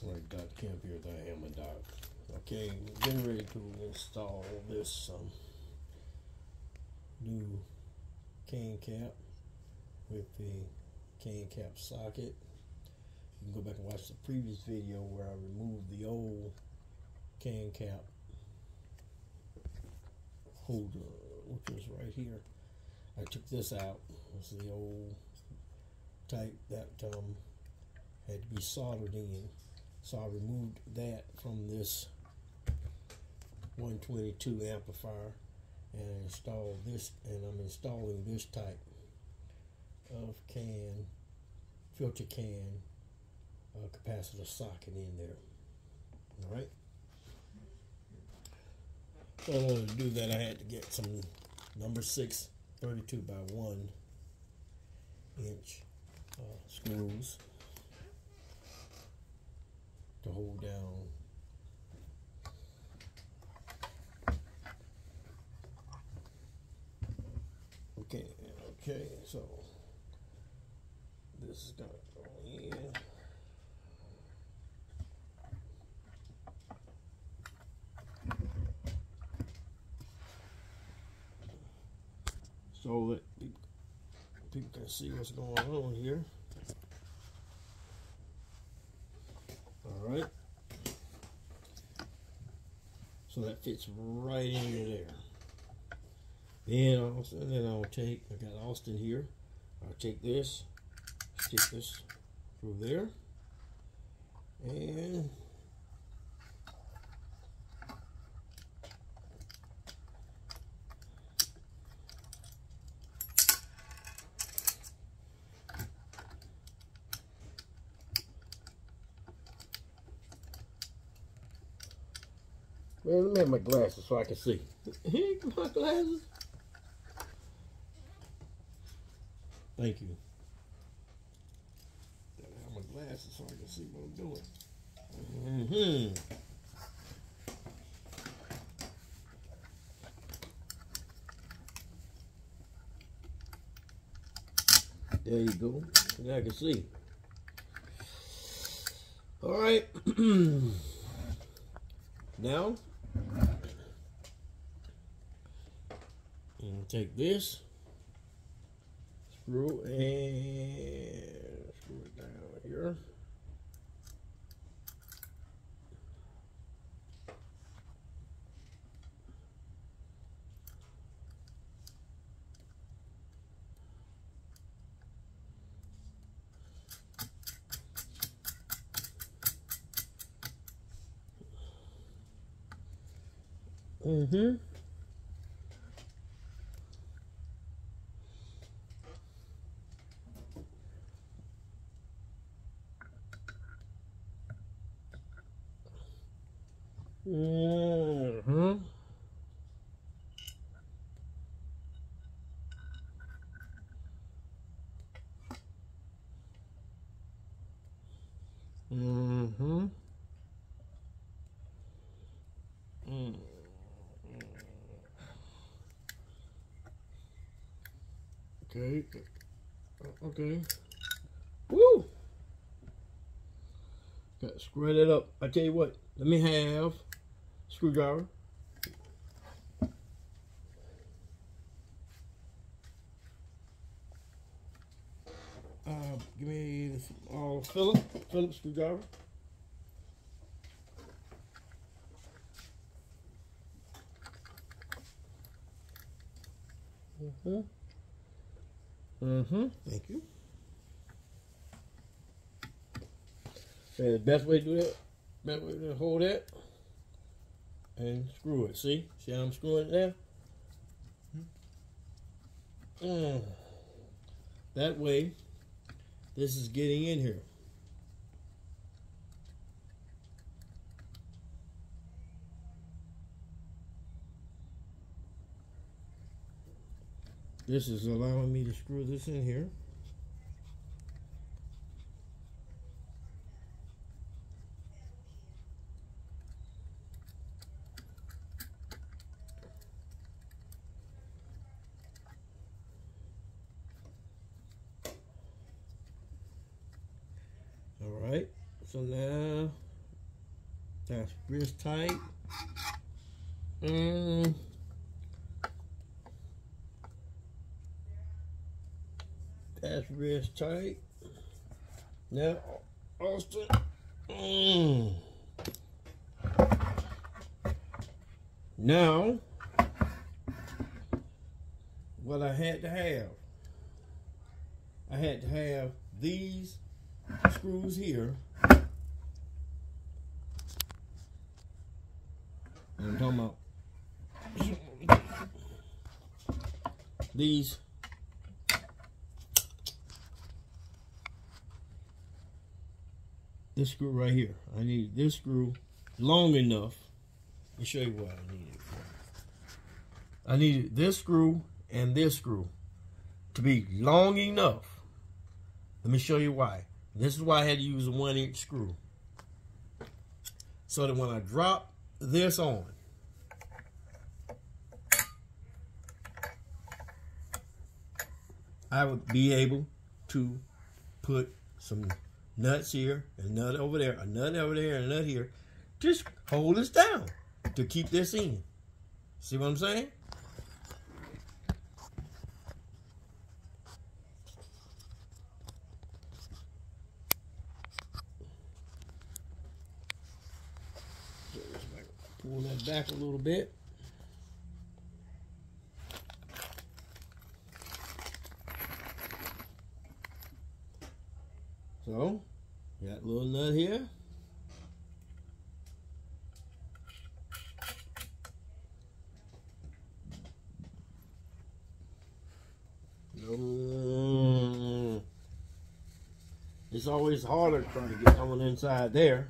Like Dot Kemp here, I am a Doc. Okay, getting ready to install this new cane cap with the cane cap socket. You can go back and watch the previous video where I removed the old cane cap holder, which was right here. I took this out. This is the old type that had to be soldered in. So I removed that from this 122 amplifier and installed this, and I'm installing this type of filter can capacitor socket in there. All right. So in order to do that, I had to get some number 6 32 by 1 inch screws to hold down okay, so this is gonna go in. So that people can see what's going on here. All right. So that fits right into there. Then I'll take, I got Austin here. I'll take this, stick this through there, and man, let me have my glasses so I can see. Here come my glasses. Thank you. Gotta have my glasses so I can see what I'm doing. There you go. Now I can see. All right. Now, and take this screw and screw it down here. Okay. Okay. Woo! Got to square that up. I tell you what, let me have a screwdriver. Give me the Phillips screwdriver. Thank you. And the best way to do that, best way to hold that and screw it. See how I'm screwing it now? That way, this is getting in here. This is allowing me to screw this in here. All right, so now That's wrist tight. And that's wrist tight. Now, Austin. Now, what I had to have these screws here. I'm talking about these. This screw right here. I need this screw long enough. Let me show you what I needed it for. I needed this screw and this screw to be long enough. Let me show you why. This is why I had to use a 1-inch screw. So that when I drop this on, I would be able to put some nuts here, a nut over there, a nut over there, and a nut here. Just hold this down to keep this in. See what I'm saying? Pull that back a little bit. So, got a little nut here. It's always harder trying to get someone inside there.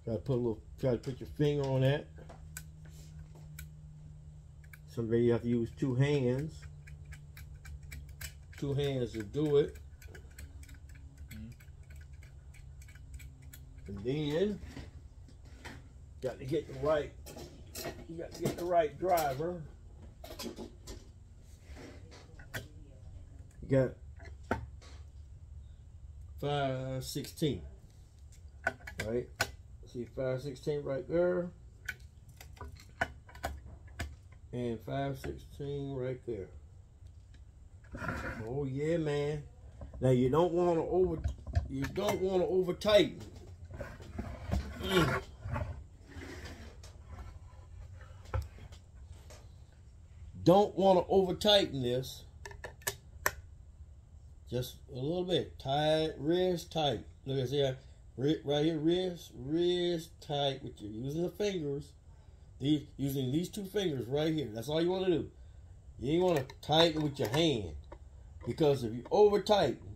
Try to put your finger on that. Somebody you have to use 2 hands. 2 hands to do it. And then got to get the right. You got to get the right driver. You got 5/16. Right. See 5/16 right there. And 5/16 right there. Oh yeah, man. Now you don't want to over tighten. Don't want to over tighten this. Just a little bit. Tight, wrist tight. Look at see right here, wrist tight with you using the fingers. Using these 2 fingers right here. That's all you want to do. You ain't want to tighten with your hand. Because if you over tighten,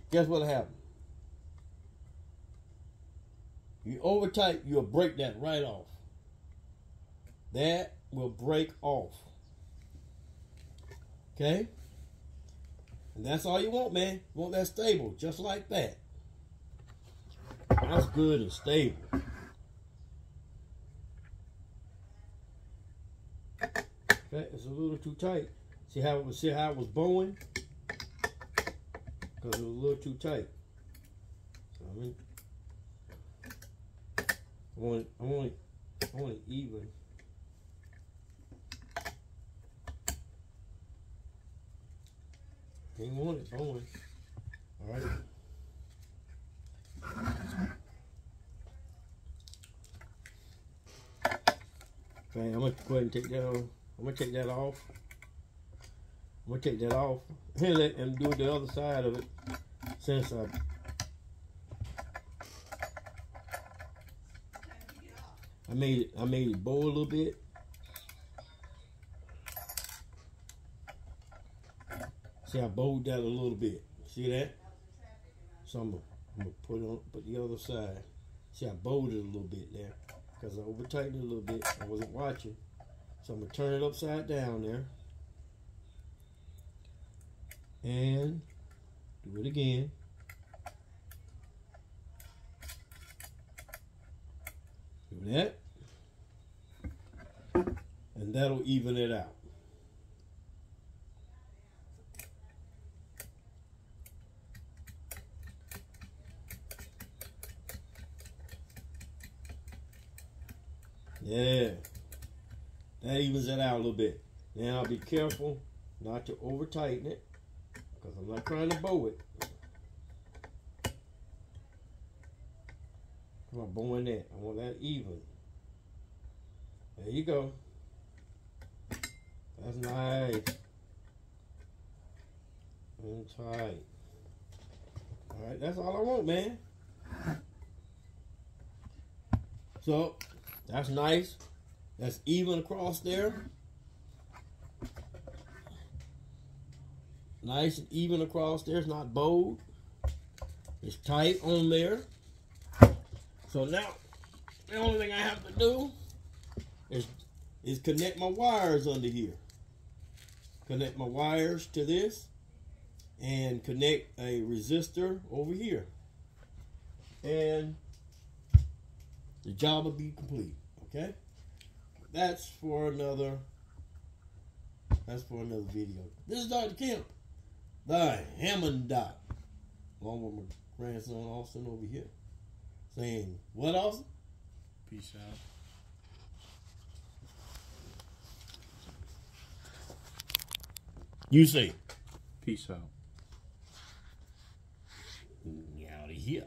guess what'll happen? You over tighten, you'll break that right off. That will break off. Okay? And that's all you want, man. You want that stable, just like that. That's good and stable. Okay, it's a little too tight. See how it was bowing? Because it was a little too tight. So I want it even. Ain't want it bowing. All right. Okay, I'm gonna go ahead and take that off. I'm gonna take that off. I'm gonna take that off and do the other side of it. Since I made it bow a little bit. See, I bowed that a little bit. See that? So I'm gonna put the other side. See, I bowed it a little bit there because I over tightened it a little bit. I wasn't watching, so I'm gonna turn it upside down there and do it again. Do that, and that'll even it out. Yeah. That evens it out a little bit. Now be careful not to over tighten it, because I'm not trying to bow it. I'm not bowing that. I want that even. There you go. That's nice. And tight. Alright, that's all I want, man. So, that's nice. That's even across there. Nice and even across there. It's not bowed. It's tight on there. So now, the only thing I have to do is connect my wires under here. Connect my wires to this. And connect a resistor over here. And the job will be complete. Okay? That's for another video. This is Dr. Kemp, the Hammond Doc, along with my grandson Austin over here, saying, what, Austin? Peace out. You say. Peace out. Out of here.